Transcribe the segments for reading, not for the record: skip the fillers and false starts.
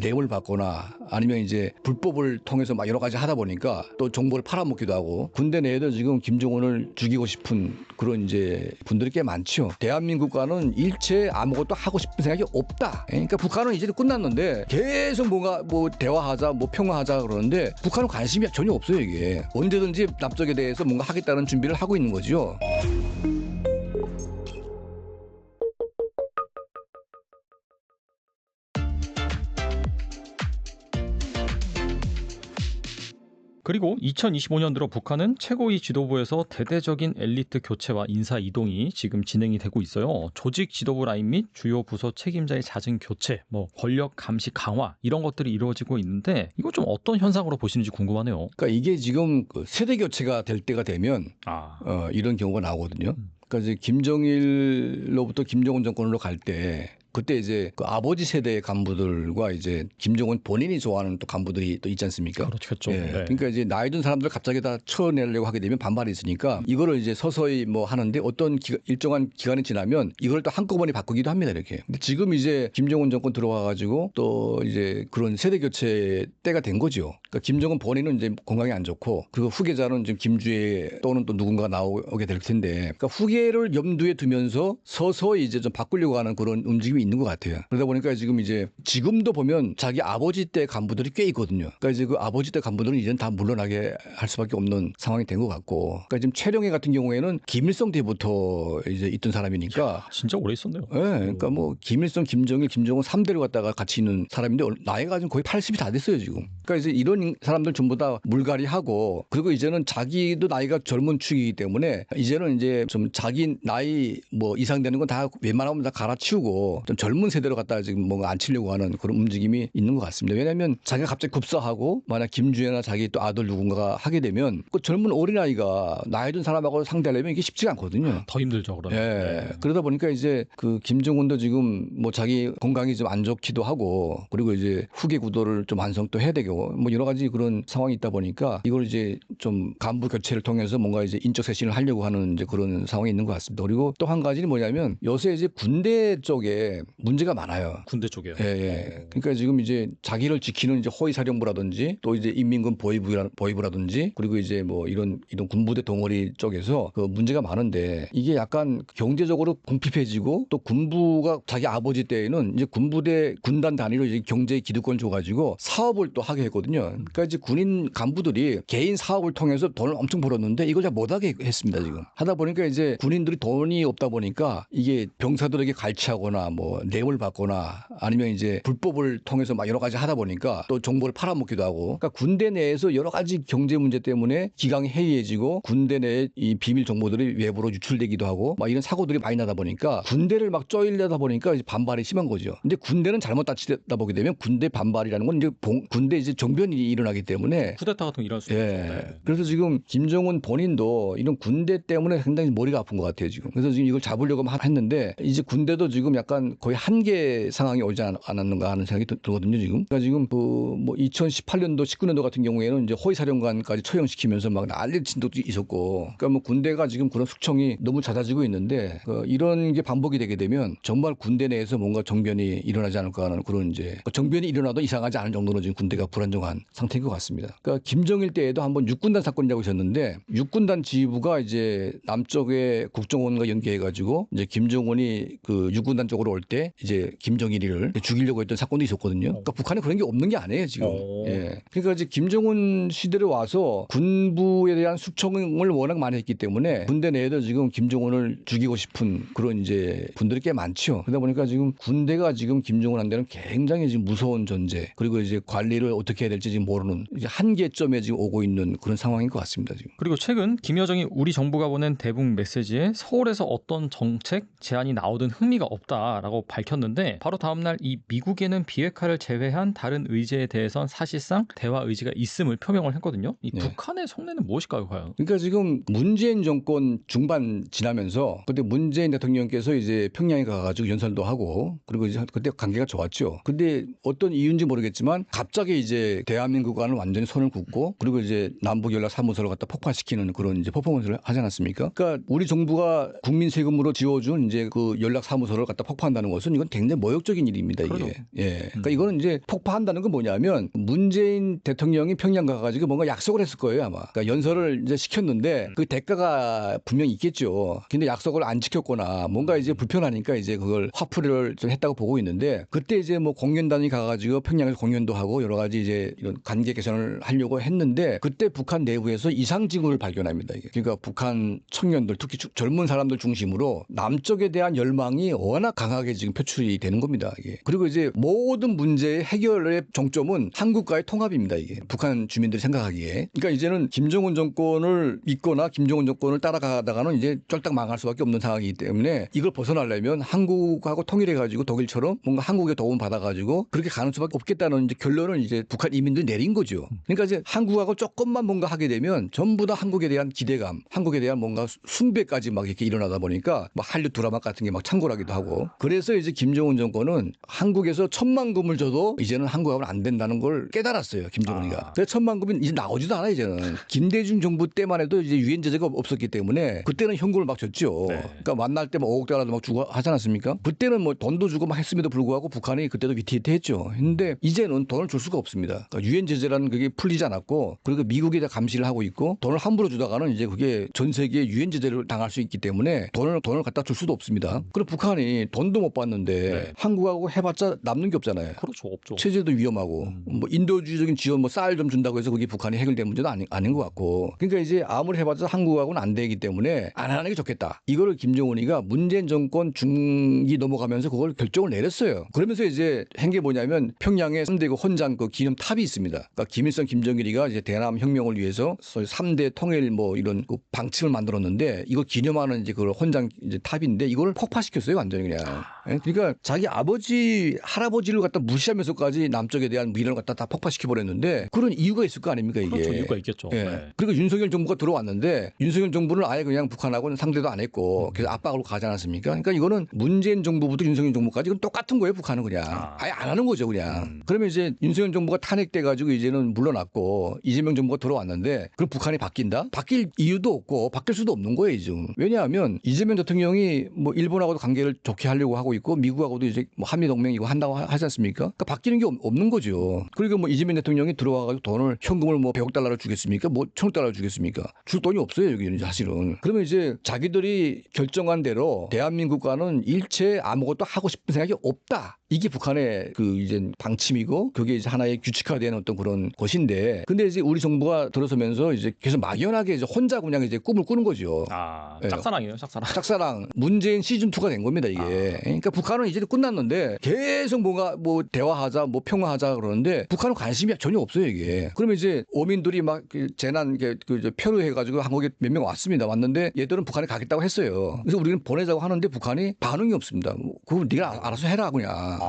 내용을 받거나 아니면 이제 불법을 통해서 막 여러 가지 하다 보니까 또 정보를 팔아먹기도 하고 군대 내에도 지금 김정은을 죽이고 싶은 그런 이제 분들이 꽤 많죠. 대한민국과는 일체 아무것도 하고 싶은 생각이 없다. 그러니까 북한은 이제 끝났는데 계속 뭔가 뭐 대화하자, 뭐 평화하자 그러는데 북한은 관심이 전혀 없어요 이게. 언제든지 남쪽에 대해서 뭔가 하겠다는 준비를 하고 있는 거죠. 그리고 2025년 들어 북한은 최고위 지도부에서 대대적인 엘리트 교체와 인사 이동이 지금 진행이 되고 있어요. 조직 지도부 라인 및 주요 부서 책임자의 잦은 교체, 권력 감시 강화 이런 것들이 이루어지고 있는데 이거 좀 어떤 현상으로 보시는지 궁금하네요. 그러니까 이게 지금 그 세대 교체가 될 때가 되면 이런 경우가 나오거든요. 그러니까 이제 김정일로부터 김정은 정권으로 갈 때 그때 이제 그 아버지 세대의 간부들과 이제 김정은 본인이 좋아하는 또 간부들이 또 있지 않습니까? 그렇겠죠. 예. 네. 그러니까 이제 나이 든 사람들 갑자기 다 쳐내려고 하게 되면 반발이 있으니까 이거를 이제 서서히 뭐 하는데 어떤 일정한 기간이 지나면 이걸 또 한꺼번에 바꾸기도 합니다. 이렇게. 근데 지금 이제 김정은 정권 들어와 가지고 또 이제 그런 세대 교체 때가 된 거죠. 그러니까 김정은 본인은 이제 건강이 안 좋고 그리고 후계자는 지금 김주애 또는 또 누군가 나오게 될 텐데 그러니까 후계를 염두에 두면서 서서히 이제 좀 바꾸려고 하는 그런 움직임이 있는 것 같아요. 그러다 보니까 지금도 보면 자기 아버지 때 간부들이 꽤 있거든요. 그러니까 이제 그 아버지 때 간부들은 이제는 다 물러나게 할 수밖에 없는 상황이 된 것 같고. 그러니까 지금 최룡해 같은 경우에는 김일성 때부터 이제 있던 사람이니까. 진짜 오래 있었네요. 네, 그러니까 뭐 김일성, 김정일, 김정은 3대를 갖다가 같이 있는 사람인데 나이가 지금 거의 80이 다 됐어요 지금. 그러니까 이제 이런 사람들 전부 다 물갈이하고 그리고 이제는 자기도 나이가 젊은 축이기 때문에 이제는 이제 좀 자기 나이 뭐 이상 되는 건 다 웬만하면 다 갈아치우고 좀 젊은 세대로 갖다가 지금 뭔가 앉히려고 하는 그런 움직임이 있는 것 같습니다. 왜냐하면 자기가 갑자기 급사하고 만약 김주애나 자기 또 아들 누군가가 하게 되면 그 젊은 어린아이가 나이 든 사람하고 상대하려면 이게 쉽지가 않거든요. 더 힘들죠, 그러면. 예. 네. 그러다 보니까 이제 그 김정은도 지금 뭐 자기 건강이 좀 안 좋기도 하고 그리고 이제 후계 구도를 좀 완성 또 해야 되고 뭐 여러 가지 그런 상황이 있다 보니까 이걸 이제 좀 간부 교체를 통해서 뭔가 이제 인적 쇄신을 하려고 하는 이제 그런 상황이 있는 것 같습니다. 그리고 또 한 가지는 뭐냐면 요새 이제 군대 쪽에 문제가 많아요. 군대 쪽이요. 예. 그러니까 지금 이제 자기를 지키는 이제 허위사령부라든지 또 이제 인민군 보위부라든지 그리고 이제 뭐 이런 군부대 동아리 쪽에서 그 문제가 많은데 이게 약간 경제적으로 궁핍해지고 또 군부가 자기 아버지 때에는 이제 군부대 군단 단위로 이제 경제 기득권을 줘가지고 사업을 또 하게 했거든요. 그러니까 이제 군인 간부들이 개인 사업을 통해서 돈을 엄청 벌었는데 이걸 잘 못하게 했습니다 지금. 하다 보니까 이제 군인들이 돈이 없다 보니까 이게 병사들에게 갈취하거나 뭐 뇌물 받거나 아니면 이제 불법을 통해서 막 여러 가지 하다 보니까 또 정보를 팔아먹기도 하고 그러니까 군대 내에서 여러 가지 경제 문제 때문에 기강이 해이해지고 군대 내에 이 비밀 정보들이 외부로 유출되기도 하고 막 이런 사고들이 많이 나다 보니까 군대를 막 쪼일려다 보니까 이제 반발이 심한 거죠. 근데 군대는 잘못 따지다 보게 되면 군대 반발이라는 건 이제 군대 이제 정변이 일어나기 때문에 쿠데타 같은 거 일어날 수 있죠. 네. 그래서 지금 김정은 본인도 이런 군대 때문에 상당히 머리가 아픈 것 같아요 지금. 그래서 지금 이걸 잡으려고 했는데 이제 군대도 지금 약간 거의 한계 상황이 오지 않았는가 하는 생각이 들거든요 지금. 그러니까 지금 그 뭐 2018년도 19년도 같은 경우에는 이제 허위사령관까지 처형시키면서 막 난리 친 적도 있었고. 그러니까 뭐 군대가 지금 그런 숙청이 너무 잦아지고 있는데 이런 게 반복이 되게 되면 정말 군대 내에서 뭔가 정변이 일어나지 않을까 하는 그런 이제 정변이 일어나도 이상하지 않은 정도로 지금 군대가 불안정한 상태인 것 같습니다. 그러니까 김정일 때에도 한번 육군단 사건이라고 있었는데 육군단 지휘부가 이제 남쪽의 국정원과 연계해가지고 이제 김정은이 그 육군단 쪽으로 올 때 이제 김정일이를 죽이려고 했던 사건도 있었거든요. 그러니까 북한에 그런 게 없는 게 아니에요 지금. 예. 그러니까 이제 김정은 시대로 와서 군부에 대한 숙청을 워낙 많이 했기 때문에 군대 내에도 지금 김정은을 죽이고 싶은 그런 이제 분들이 꽤 많죠. 그러다 보니까 지금 군대가 지금 김정은한테는 굉장히 지금 무서운 존재 그리고 이제 관리를 어떻게 해야 될지 지금 모르는 이제 한계점에 지금 오고 있는 그런 상황인 것 같습니다 지금. 그리고 최근 김여정이 우리 정부가 보낸 대북 메시지에 서울에서 어떤 정책 제안이 나오든 흥미가 없다라고 밝혔는데 바로 다음날 이 미국에는 비핵화를 제외한 다른 의제에 대해선 사실상 대화 의지가 있음을 표명을 했거든요. 이 북한의 속내는 무엇일까요, 과연? 그러니까 지금 문재인 정권 중반 지나면서 그때 문재인 대통령께서 이제 평양에 가가지고 연설도 하고 그리고 이제 그때 관계가 좋았죠. 근데 어떤 이유인지 모르겠지만 갑자기 이제 이제 대한민국과는 완전히 손을 긋고 그리고 이제 남북 연락 사무소를 갖다 폭파시키는 그런 이제 퍼포먼스를 하지 않았습니까? 그러니까 우리 정부가 국민 세금으로 지어준 이제 그 연락 사무소를 갖다 폭파한다는 것은 이건 굉장히 모욕적인 일입니다. 이게. 그렇죠. 예. 그러니까 이거는 이제 폭파한다는 건 뭐냐면 문재인 대통령이 평양 가가지고 뭔가 약속을 했을 거예요 아마. 그러니까 연설을 이제 시켰는데 그 대가가 분명히 있겠죠. 근데 약속을 안 지켰거나 뭔가 이제 불편하니까 이제 그걸 화풀이를 좀 했다고 보고 있는데 그때 이제 뭐 공연단이 가가지고 평양에서 공연도 하고 여러 가지 이제 이런 관계 개선을 하려고 했는데 그때 북한 내부에서 이상 징후를 발견합니다. 이게. 그러니까 북한 청년들 특히 젊은 사람들 중심으로 남쪽에 대한 열망이 워낙 강하게 지금 표출이 되는 겁니다. 이게. 그리고 이제 모든 문제의 해결의 정점은 한국과의 통합입니다. 이게 북한 주민들이 생각하기에. 그러니까 이제는 김정은 정권을 믿거나 김정은 정권을 따라가다가는 이제 쫄딱 망할 수밖에 없는 상황이기 때문에 이걸 벗어나려면 한국하고 통일해가지고 독일처럼 뭔가 한국의 도움 받아가지고 그렇게 가는 수밖에 없겠다는 이제 결론을 이제 북한 이민들이 내린 거죠. 그러니까 이제 한국하고 조금만 뭔가 하게 되면 전부 다 한국에 대한 기대감, 한국에 대한 뭔가 숭배까지 막 이렇게 일어나다 보니까 막 한류 드라마 같은 게 막 창궐하기도 하고 그래서 이제 김정은 정권은 한국에서 천만금을 줘도 이제는 한국하고는 안 된다는 걸 깨달았어요. 김정은이가. 그래서 천만금은 이제 나오지도 않아 이제는. 김대중 정부 때만 해도 이제 유엔 제재가 없었기 때문에 그때는 현금을 막 줬죠. 네. 그러니까 만날 때 뭐 5억 달러도 막 주고 하지 않았습니까? 그때는 뭐 돈도 주고 막 했음에도 불구하고 북한이 그때도 위태위태했죠. 근데 이제는 돈을 줄 수가 없습니다. 그러니까 유엔 제재라는 그게 풀리지 않았고 그리고 미국이 다 감시를 하고 있고 돈을 함부로 주다가는 이제 그게 전 세계에 유엔 제재를 당할 수 있기 때문에 돈을 갖다 줄 수도 없습니다. 그럼 북한이 돈도 못 받는데 네. 한국하고 해봤자 남는 게 없잖아요. 그렇죠. 없죠. 체제도 위험하고 뭐 인도주의적인 지원 뭐 쌀 좀 준다고 해서 그게 북한이 해결된 문제도 아닌 것 같고 그러니까 이제 아무리 해봤자 한국하고는 안 되기 때문에 안 하는 게 좋겠다. 이거를 김정은이가 문재인 정권 중기 넘어가면서 그걸 결정을 내렸어요. 그러면서 이제 한 게 뭐냐면 평양에 3대 그 헌장 그 기념 탑이 있습니다. 그러니까 김일성 김정일이가 이제 대남 혁명을 위해서 소위 3대 통일 뭐 이런 그 방침을 만들었는데 이거 기념하는 이제 그 헌장 이제 탑인데 이걸 폭파시켰어요 완전히 그냥. 예? 그러니까 자기 아버지 할아버지를 갖다 무시하면서까지 남쪽에 대한 미련을 갖다 다 폭파시켜 버렸는데 그런 이유가 있을 거 아닙니까 이게. 그렇죠. 이유가 있겠죠. 예. 네. 그리고 윤석열 정부가 들어왔는데 윤석열 정부는 아예 그냥 북한하고는 상대도 안 했고 그래서 압박으로 가지 않았습니까? 그러니까 이거는 문재인 정부부터 윤석열 정부까지 이건 똑같은 거예요 북한은 그냥. 아예 안 하는 거죠 그냥. 그러면 이제 윤석열 정부가 탄핵돼 가지고 이제는 물러났고 이재명 정부가 들어왔는데 그럼 북한이 바뀐다? 바뀔 이유도 없고 바뀔 수도 없는 거예요 지금. 왜냐하면 이재명 대통령이 뭐 일본하고도 관계를 좋게 하려고 하고 있고 미국하고도 이제 뭐 한미 동맹 이거 한다고 하지 않습니까? 그러니까 바뀌는 게 없는 거죠. 그리고 뭐 이재명 대통령이 들어와가지고 돈을 현금을 뭐 100억 달러를 주겠습니까? 뭐 1000억 달러를 주겠습니까? 줄 돈이 없어요 여기는 사실은. 그러면 이제 자기들이 결정한 대로 대한민국과는 일체 아무것도 하고 싶은 생각이 없다. 이게 북한의 그 이제 방침이고 그게 이제 하나의 규칙화된 어떤 그런 것인데 근데 이제 우리 정부가 들어서면서 이제 계속 막연하게 이제 혼자 그냥 이제 꿈을 꾸는 거죠. 예. 짝사랑이에요, 짝사랑. 짝사랑 문재인 시즌 2가 된 겁니다 이게. 그러니까 북한은 이제 끝났는데 계속 뭔가 뭐 대화하자 뭐 평화하자 그러는데 북한은 관심이 전혀 없어요 이게. 그러면 이제 어민들이 막 그 재난 그 표류해가지고 한국에 몇 명 왔습니다. 왔는데 얘들은 북한에 가겠다고 했어요. 그래서 우리는 보내자고 하는데 북한이 반응이 없습니다. 그거 네가 알아서 해라 그냥.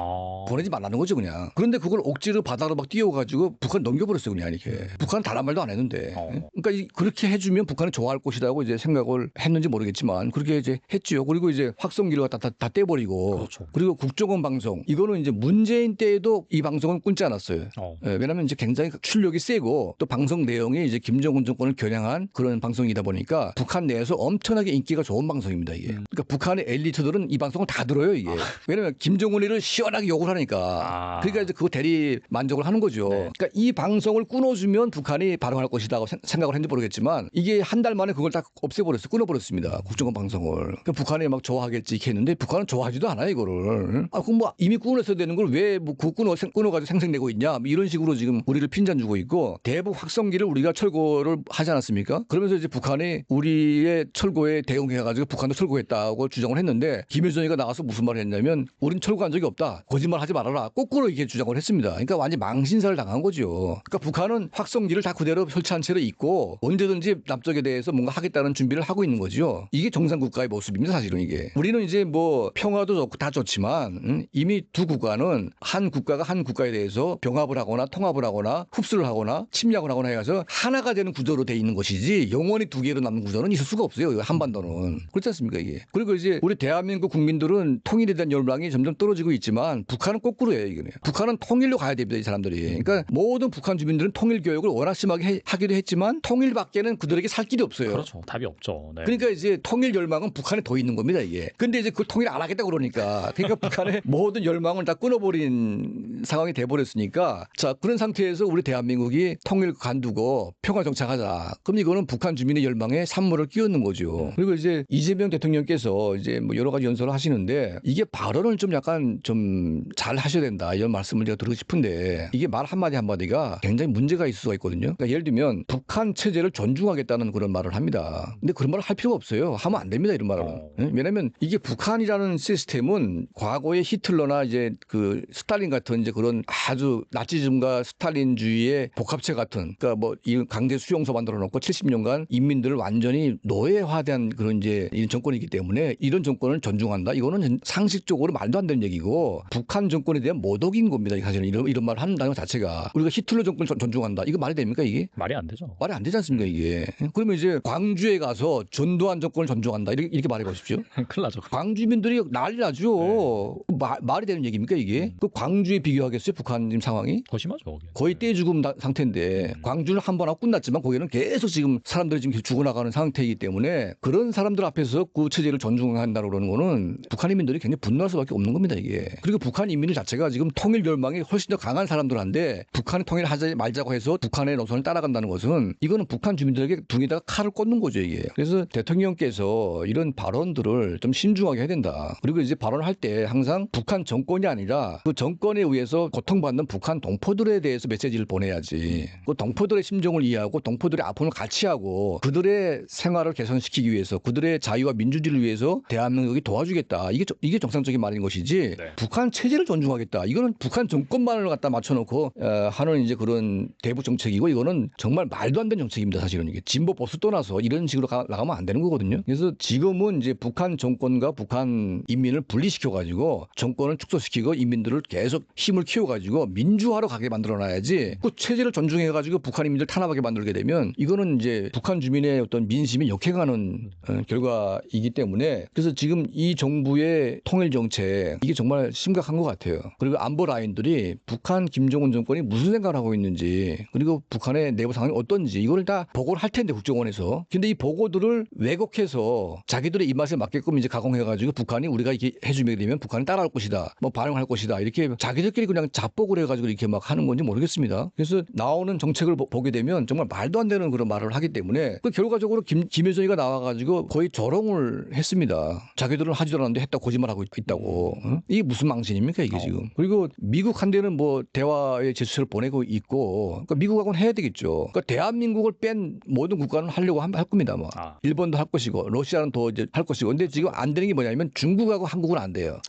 보내지 말라는 거죠 그냥. 그런데 그걸 억지로 바다로 막 띄워가지고 북한 넘겨버렸어요 그냥 이렇게. 북한은 단 한 말도 안 했는데. 그러니까 그렇게 해주면 북한이 좋아할 것이라고 이제 생각을 했는지 모르겠지만 그렇게 이제 했지요. 그리고 이제 확성기를 다 떼버리고. 그렇죠. 그리고 국정원 방송 이거는 이제 문재인 때에도 이 방송은 끊지 않았어요. 예, 왜냐하면 이제 굉장히 출력이 세고 또 방송 내용이 이제 김정은 정권을 겨냥한 그런 방송이다 보니까 북한 내에서 엄청나게 인기가 좋은 방송입니다 이게. 그러니까 북한의 엘리트들은 이 방송을 다 들어요 이게. 왜냐하면 김정은이를 시원하게 욕을 하니까. 그러니까 이제 그거 대리 만족을 하는 거죠. 네. 그러니까 이 방송을 끊어주면 북한이 발언할 것이라고 생각을 했는지 모르겠지만 이게 한 달 만에 그걸 다 없애버렸어요. 끊어버렸습니다. 국정원 방송을. 그러니까 북한이 막 좋아하겠지 이렇게 했는데 북한은 좋아하지도 않아요 이거를. 그럼 뭐 이미 끊었어야 되는 걸 왜 뭐 끊어가지고 생색내고 있냐 뭐 이런 식으로 지금 우리를 핀잔 주고 있고 대북 확성기를 우리가 철거를 하지 않았습니까? 그러면서 이제 북한이 우리의 철거에 대응해가지고 북한도 철거했다고 주장을 했는데 김여정이가 나와서 무슨 말을 했냐면 우린 철거한 적이 없다. 거짓말 하지 말아라. 거꾸로 이렇게 주장을 했습니다. 그러니까 완전 망신사를 당한 거죠. 그러니까 북한은 확성기를 다 그대로 설치한 채로 있고 언제든지 남쪽에 대해서 뭔가 하겠다는 준비를 하고 있는 거죠. 이게 정상국가의 모습입니다. 사실은 이게. 우리는 이제 뭐 평화도 좋고 다 좋지만 이미 두 국가는 한 국가가 한 국가에 대해서 병합을 하거나 통합을 하거나 흡수를 하거나 침략을 하거나 해서 하나가 되는 구조로 돼 있는 것이지 영원히 두 개로 남는 구조는 있을 수가 없어요. 한반도는. 그렇지 않습니까 이게. 그리고 이제 우리 대한민국 국민들은 통일에 대한 열망이 점점 떨어지고 있지만 하지만 북한은 거꾸로예요. 이거는. 북한은 통일로 가야 됩니다. 이 사람들이. 그러니까 모든 북한 주민들은 통일 교육을 워낙 심하게 하기도 했지만 통일밖에는 그들에게 살 길이 없어요. 그렇죠. 답이 없죠. 네. 그러니까 이제 통일 열망은 북한에 더 있는 겁니다, 이게. 근데 이제 그 통일 안 하겠다 그러니까. 그러니까 북한의 모든 열망을 다 끊어버린 상황이 돼버렸으니까 자, 그런 상태에서 우리 대한민국이 통일 간두고 평화 정착하자. 그럼 이거는 북한 주민의 열망에 산물을 끼얹는 거죠. 그리고 이제 이재명 대통령께서 이제 뭐 여러 가지 연설을 하시는데 이게 발언을 좀 약간 좀 잘 하셔야 된다. 이런 말씀을 제가 드리고 싶은데 이게 말 한마디 한마디가 굉장히 문제가 있을 수가 있거든요. 그러니까 예를 들면 북한 체제를 존중하겠다는 그런 말을 합니다. 근데 그런 말을 할 필요가 없어요. 하면 안 됩니다. 이런 말은. 왜냐하면 이게 북한이라는 시스템은 과거의 히틀러나 이제 그 스탈린 같은 이제 그런 아주 나치즘과 스탈린주의의 복합체 같은 그러니까 뭐 이 강제 수용소 만들어 놓고 70년간 인민들을 완전히 노예화된 그런 이제 이런 정권이기 때문에 이런 정권을 존중한다. 이거는 상식적으로 말도 안 되는 얘기고 북한 정권에 대한 모독인 겁니다. 사실은 이런 말을 한다는 것 자체가 우리가 히틀러 정권을 존중한다. 이거 말이 됩니까 이게? 말이 안 되죠. 말이 안 되지 않습니까 이게? 그러면 이제 광주에 가서 전두환 정권을 존중한다. 이렇게 말해 보십시오. 큰일 나죠. 광주민들이 난리 나죠. 말이 되는 얘기입니까 이게? 그 광주에 비교하겠어요 북한 지금 상황이? 더 심하죠. 거기. 거의 떼 죽음 상태인데 광주는 한 번 하고 끝났지만 거기는 계속 지금 사람들이 지금 계속 죽어나가는 상태이기 때문에 그런 사람들 앞에서 그 체제를 존중한다고 그러는 거는 북한 인민들이 굉장히 분노할 수밖에 없는 겁니다 이게. 그리고 북한 인민들 자체가 지금 통일 열망이 훨씬 더 강한 사람들한테 북한이 통일하지 말자고 해서 북한의 노선을 따라간다는 것은 이거는 북한 주민들에게 등에다가 칼을 꽂는 거죠 이게. 그래서 대통령께서 이런 발언들을 좀 신중하게 해야 된다. 그리고 이제 발언을 할 때 항상 북한 정권이 아니라 그 정권에 의해서 고통받는 북한 동포들에 대해서 메시지를 보내야지. 그 동포들의 심정을 이해하고 동포들의 아픔을 같이 하고 그들의 생활을 개선시키기 위해서 그들의 자유와 민주주의를 위해서 대한민국이 도와주겠다. 이게 정상적인 말인 것이지. 네. 북한 체제를 존중하겠다. 이거는 북한 정권만을 갖다 맞춰놓고 하는 이제 그런 대북 정책이고 이거는 정말 말도 안 되는 정책입니다. 사실은 이게 진보 보수 떠나서 이런 식으로 나가면 안 되는 거거든요. 그래서 지금은 이제 북한 정권과 북한 인민을 분리시켜가지고 정권을 축소시키고 인민들을 계속 힘을 키워가지고 민주화로 가게 만들어놔야지 그 체제를 존중해가지고 북한 인민들 탄압하게 만들게 되면 이거는 이제 북한 주민의 어떤 민심이 역행하는 결과이기 때문에 그래서 지금 이 정부의 통일 정책 이게 정말 심각한 것 같아요. 그리고 안보 라인들이 북한 김정은 정권이 무슨 생각을 하고 있는지 그리고 북한의 내부 상황이 어떤지 이걸 다 보고를 할 텐데 국정원에서 근데 이 보고들을 왜곡해서 자기들의 입맛에 맞게끔 이제 가공해가지고 북한이 우리가 이렇게 해주게 되면 북한이 따라할 것이다 뭐 반응할 것이다 이렇게 자기들끼리 그냥 잡복을 해가지고 이렇게 막 하는 건지 모르겠습니다. 그래서 나오는 정책을 보게 되면 정말 말도 안 되는 그런 말을 하기 때문에 그 결과적으로 김여정이가 나와가지고 거의 조롱을 했습니다. 자기들은 하지도 않았는데 했다 거짓말하고 있다고. 이게 무슨 망신입니까 이게 지금. 그리고 미국 한 데는 뭐 대화의 제스처를 보내고 있고 그러니까 미국하고는 해야 되겠죠. 그러니까 대한민국을 뺀 모든 국가는 하려고 할 겁니다. 뭐 일본도 할 것이고 러시아는 더 이제 할 것이고 근데 지금 안 되는 게 뭐냐면 중국하고 한국은 안 돼요.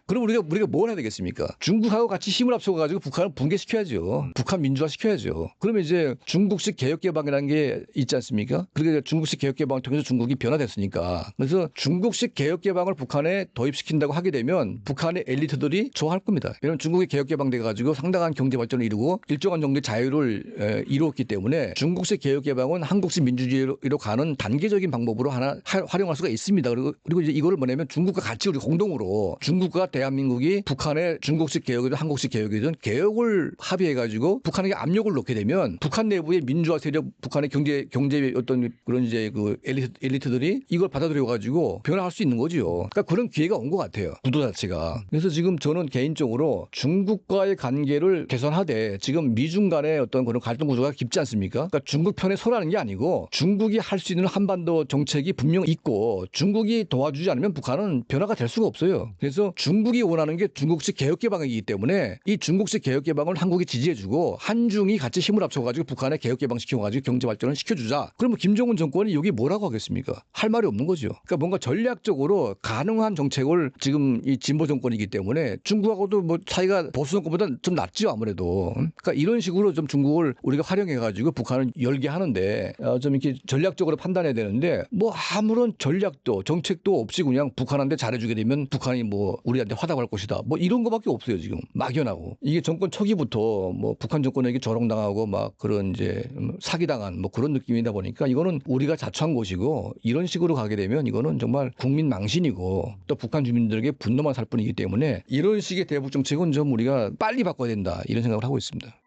그럼 우리가 뭘 해야 되겠습니까? 중국하고 같이 힘을 합쳐가지고 북한을 붕괴시켜야죠. 북한 민주화 시켜야죠. 그러면 이제 중국식 개혁개방이라는 게 있지 않습니까? 그러니까 중국식 개혁개방을 통해서 중국이 변화됐으니까. 그래서 중국식 개혁개방을 북한에 도입시킨다고 하게 되면 북한의 엘리트들이 좋아할 겁니다. 왜냐하면 중국이 개혁개방돼가지고 상당한 경제 발전을 이루고 일정한 정도의 자유를 이루었기 때문에 중국식 개혁개방은 한국식 민주주의로 가는 단계적인 방법으로 하나 활용할 수가 있습니다. 그리고 이제 이거를 뭐냐면 중국과 같이 우리 공동으로 중국과 대한민국이 북한의 중국식 개혁이든 한국식 개혁이든 개혁을 합의해가지고 북한에게 압력을 넣게 되면 북한 내부의 민주화 세력, 북한의 경제 어떤 그런 이제 그 엘리트들이 이걸 받아들여가지고 변화할 수 있는 거죠. 그러니까 그런 기회가 온 것 같아요. 구도 자체가. 그래서 지금 저는 개인적으로 중국과의 관계를 개선하되 지금 미중 간의 어떤 그런 갈등 구조가 깊지 않습니까? 그러니까 중국 편에 서라는 게 아니고 중국이 할 수 있는 한반도 정책이 분명 있고 중국이 도와주지 않으면 북한은 변화가 될 수가 없어요. 그래서 중국이 원하는 게 중국식 개혁개방이기 때문에 이 중국식 개혁개방을 한국이 지지해주고 한중이 같이 힘을 합쳐가지고 북한에 개혁개방시켜가지고 경제발전을 시켜주자. 그러면 김정은 정권이 여기 뭐라고 하겠습니까? 할 말이 없는 거죠. 그러니까 뭔가 전략적으로 가능한 정책을 지금 이 진보 정권이기 때문에 중국하고도 뭐 차이가 보수 정권보다 좀 낫죠 아무래도. 그러니까 이런 식으로 좀 중국을 우리가 활용해가지고 북한을 열게 하는데 좀 이렇게 전략적으로 판단해야 되는데 뭐 아무런 전략도 정책도 없이 그냥 북한한테 잘해주게 되면 북한이 뭐 우리한테 화답할 것이다. 뭐 이런 거밖에 없어요 지금. 막연하고. 이게 정권 초기부터 뭐 북한 정권에게 조롱당하고 막 그런 이제 사기당한 뭐 그런 느낌이다 보니까 이거는 우리가 자초한 것이고 이런 식으로 가게 되면 이거는 정말 국민 망신이고 또 북한 주민들에게 분노만 살 뿐이기 때문에 때문에 이런 식의 대북 정책은 좀 우리가 빨리 바꿔야 된다 이런 생각을 하고 있습니다.